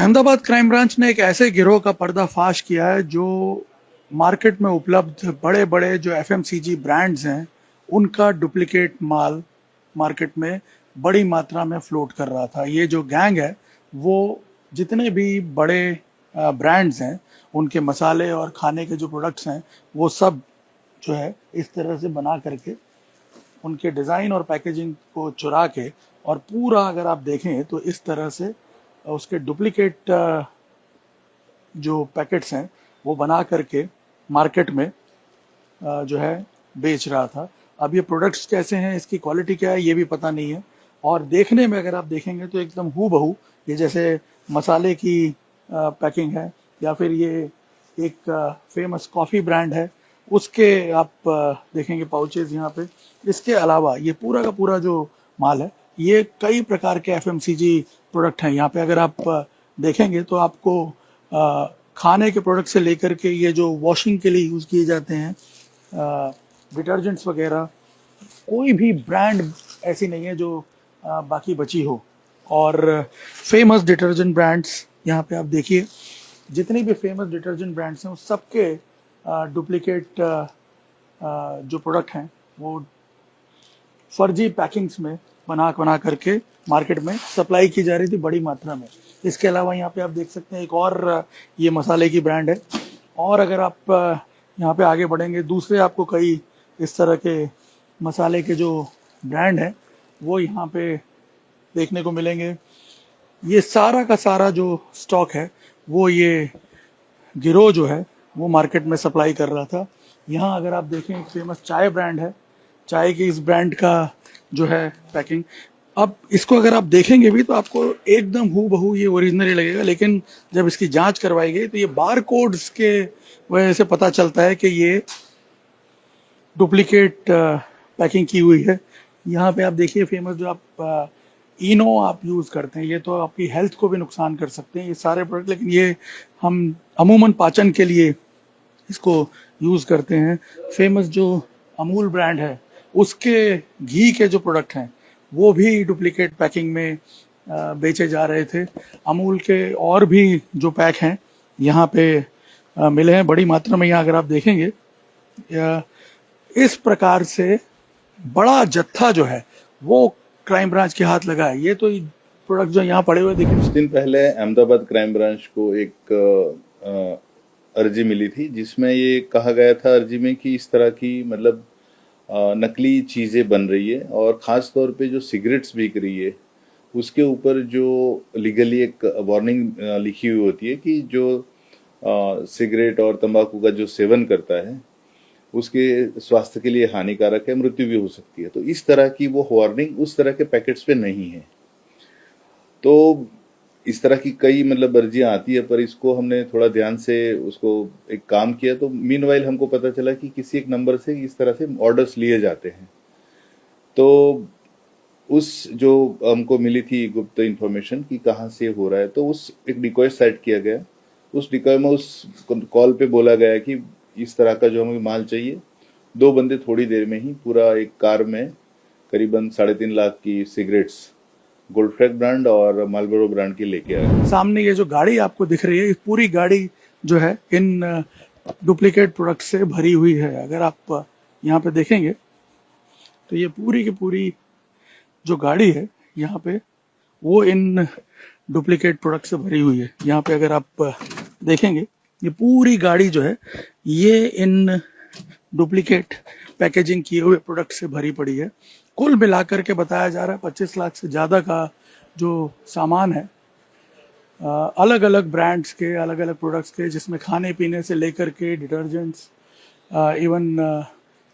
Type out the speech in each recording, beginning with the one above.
Ahmedabad crime branch ने एक ऐसे गिरोह का पर्दाफाश किया है जो मार्केट में उपलब्ध बड़े बड़े जो एफएमसीजी ब्रांड्स हैं उनका डुप्लीकेट माल मार्केट में बड़ी मात्रा में फ्लोट कर रहा था। ये जो गैंग है वो जितने भी बड़े ब्रांड्स हैं उनके मसाले और खाने के जो प्रोडक्ट्स हैं वो सब जो है इस तरह से बना करके उनके डिज़ाइन और पैकेजिंग को चुरा के और पूरा अगर आप देखें तो इस तरह से उसके डुप्लीकेट जो पैकेट्स हैं वो बना करके मार्केट में जो है बेच रहा था। अब ये प्रोडक्ट्स कैसे हैं, इसकी क्वालिटी क्या है, ये भी पता नहीं है। और देखने में अगर आप देखेंगे तो एकदम हूबहू ये जैसे मसाले की पैकिंग है या फिर ये एक फेमस कॉफ़ी ब्रांड है उसके आप देखेंगे पाउचेज यहाँ पे। इसके अलावा ये पूरा का पूरा जो माल है ये कई प्रकार के एफएमसीजी प्रोडक्ट हैं। यहाँ पे अगर आप देखेंगे तो आपको खाने के प्रोडक्ट से लेकर के ये जो वॉशिंग के लिए यूज़ किए जाते हैं डिटर्जेंट्स वगैरह, कोई भी ब्रांड ऐसी नहीं है जो बाकी बची हो। और फेमस डिटर्जेंट ब्रांड्स यहाँ पे आप देखिए, जितनी भी फेमस डिटर्जेंट ब्रांड्स हैं उस सबके डुप्लीकेट जो प्रोडक्ट हैं वो फर्जी पैकिंग्स में बना करके मार्केट में सप्लाई की जा रही थी बड़ी मात्रा में। इसके अलावा यहाँ पे आप देख सकते हैं एक और ये मसाले की ब्रांड है। और अगर आप यहाँ पे आगे बढ़ेंगे दूसरे आपको कई इस तरह के मसाले के जो ब्रांड हैं वो यहाँ पे देखने को मिलेंगे। ये सारा का सारा जो स्टॉक है वो ये गिरोह जो है वो मार्केट में सप्लाई कर रहा था। यहाँ अगर आप देखें एक फेमस चाय ब्रांड है, चाय की इस ब्रांड का जो है पैकिंग, अब इसको अगर आप देखेंगे भी तो आपको एकदम हूबहू ये ओरिजिनली लगेगा, लेकिन जब इसकी जांच करवाई गई तो ये बार कोड्स के वजह से पता चलता है कि ये डुप्लीकेट पैकिंग की हुई है। यहाँ पे आप देखिए फेमस जो आप इनो आप यूज़ करते हैं, ये तो आपकी हेल्थ को भी नुकसान कर सकते हैं ये सारे प्रोडक्ट, लेकिन ये हम अमूमन पाचन के लिए इसको यूज़ करते हैं। फेमस जो अमूल ब्रांड है उसके घी के जो प्रोडक्ट हैं वो भी डुप्लीकेट पैकिंग में बेचे जा रहे थे। अमूल के और भी जो पैक हैं यहाँ पे मिले हैं बड़ी मात्रा में। यहाँ अगर आप देखेंगे इस प्रकार से बड़ा जत्था जो है वो क्राइम ब्रांच के हाथ लगा है। ये तो प्रोडक्ट जो यहाँ पड़े हुए देखिए। कुछ दिन पहले अहमदाबाद क्राइम ब्रांच को एक अर्जी मिली थी जिसमें ये कहा गया था अर्जी में कि इस तरह की मतलब नकली चीज़ें बन रही है और ख़ास तौर पे जो सिगरेट्स बिक रही है उसके ऊपर जो लीगली एक वार्निंग लिखी हुई होती है कि जो सिगरेट और तंबाकू का जो सेवन करता है उसके स्वास्थ्य के लिए हानिकारक है, मृत्यु भी हो सकती है। तो इस तरह की वो वार्निंग उस तरह के पैकेट्स पे नहीं है। तो इस तरह की कई मतलब अर्जियां आती है, पर इसको हमने थोड़ा ध्यान से उसको एक काम किया तो मीनवाइल हमको पता चला कि किसी एक नंबर से इस तरह से ऑर्डर्स लिए जाते हैं। तो उस जो हमको मिली थी गुप्त इंफॉर्मेशन कि कहाँ से हो रहा है, तो उस एक डिकॉय सेट किया गया। उस डिकॉय में उस कॉल पे बोला गया कि इस तरह का जो हमें माल चाहिए। दो बंदे थोड़ी देर में ही पूरा एक कार में करीबन 3.5 लाख की सिगरेट्स गोल्डफ्रैग ब्रांड और मार्लबोरो ब्रांड की लेके आए। सामने ये जो गाड़ी आपको दिख रही है, इस पूरी गाड़ी जो है इन डुप्लीकेट प्रोडक्ट से भरी हुई है। अगर आप यहाँ पे देखेंगे तो ये पूरी की पूरी जो गाड़ी है यहाँ पे वो इन डुप्लीकेट प्रोडक्ट से भरी हुई है। यहाँ पे अगर आप देखेंगे ये पूरी गाड़ी जो है ये इन डुप्लीकेट पैकेजिंग किए हुए प्रोडक्ट से भरी पड़ी है। कुल मिलाकर के बताया जा रहा है 25 लाख से ज़्यादा का जो सामान है अलग अलग ब्रांड्स के, अलग अलग प्रोडक्ट्स के, जिसमें खाने पीने से लेकर के डिटर्जेंट्स, इवन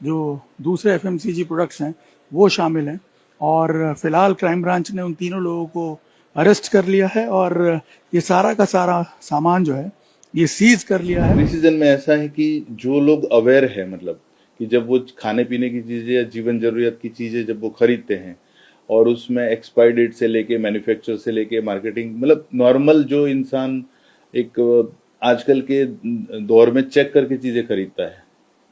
जो दूसरे एफएमसीजी प्रोडक्ट्स हैं वो शामिल हैं। और फिलहाल क्राइम ब्रांच ने उन तीनों लोगों को अरेस्ट कर लिया है और ये सारा का सारा सामान जो है ये सीज कर लिया है। डिसीजन में ऐसा है कि जो लोग अवेयर है, मतलब कि जब वो खाने पीने की चीज़ें या जीवन जरूरियात की चीज़ें जब वो खरीदते हैं और उसमें एक्सपायर डेट से लेके मैन्युफैक्चर से लेके मार्केटिंग, मतलब नॉर्मल जो इंसान एक आजकल के दौर में चेक करके चीज़ें खरीदता है,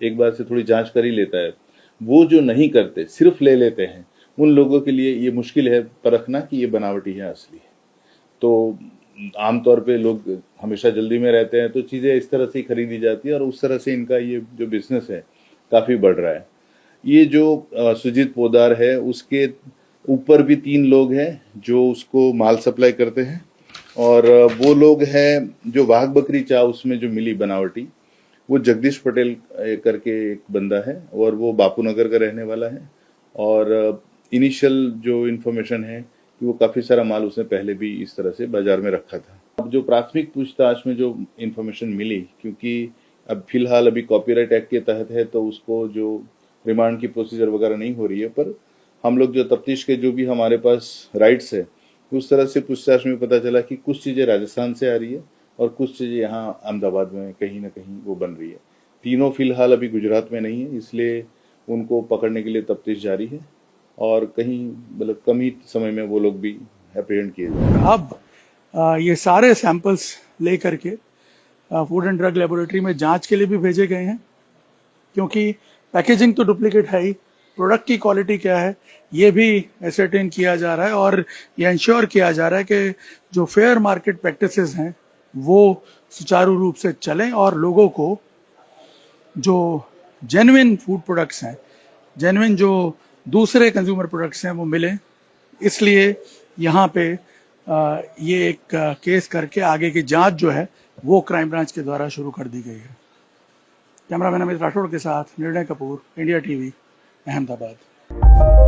एक बार से थोड़ी जांच कर ही लेता है, वो जो नहीं करते सिर्फ ले लेते हैं, उन लोगों के लिए ये मुश्किल है परखना कि ये बनावटी है असली है। तो आमतौर पे लोग हमेशा जल्दी में रहते हैं, तो चीज़ें इस तरह से ही खरीदी जाती है और उस तरह से इनका ये जो बिजनेस है काफ़ी बढ़ रहा है। ये जो सुजीत पोदार है, उसके ऊपर भी 3 लोग हैं जो उसको माल सप्लाई करते हैं, और वो लोग हैं जो वाघ बकरी चाह उसमें जो मिली बनावटी, वो जगदीश पटेल करके एक बंदा है और वो बापू नगर का रहने वाला है। और इनिशियल जो इन्फॉर्मेशन है कि वो काफ़ी सारा माल उसने पहले भी इस तरह से बाजार में रखा था। अब जो प्राथमिक पूछताछ में जो इन्फॉर्मेशन मिली, क्योंकि अब फिलहाल अभी कॉपीराइट एक्ट के तहत है तो उसको जो रिमांड की प्रोसीजर वगैरह नहीं हो रही है, पर हम लोग जो तफ्तीश के जो भी हमारे पास राइट्स है, उस तरह से पूछताछ में पता चला कि कुछ चीज़ें राजस्थान से आ रही है और कुछ चीज़ें यहाँ अहमदाबाद में कहीं ना कहीं वो बन रही है। तीनों फिलहाल अभी गुजरात में नहीं है, इसलिए उनको पकड़ने के लिए तफ्तीश जारी है और कहीं मतलब कम ही समय में वो लोग भी एप्रीहेंड किए जाएंगे। अब ये सारे सैंपल्स ले करके फूड एंड ड्रग लेबोरेटरी में जांच के लिए भी भेजे गए हैं, क्योंकि पैकेजिंग तो डुप्लीकेट है ही, प्रोडक्ट की क्वालिटी क्या है ये भी एसर्टेन किया जा रहा है और ये इंश्योर किया जा रहा है कि जो फेयर मार्केट प्रैक्टिसेस हैं वो सुचारू रूप से चलें और लोगों को जो जेन्युइन फूड प्रोडक्ट्स हैं, जेन्युइन जो दूसरे कंज्यूमर प्रोडक्ट्स हैं वो मिलें। इसलिए यहाँ पे ये एक केस करके आगे की जांच जो है वो क्राइम ब्रांच के द्वारा शुरू कर दी गई है। कैमरामैन अमित राठौड़ के साथ निर्णय कपूर, इंडिया टीवी, अहमदाबाद।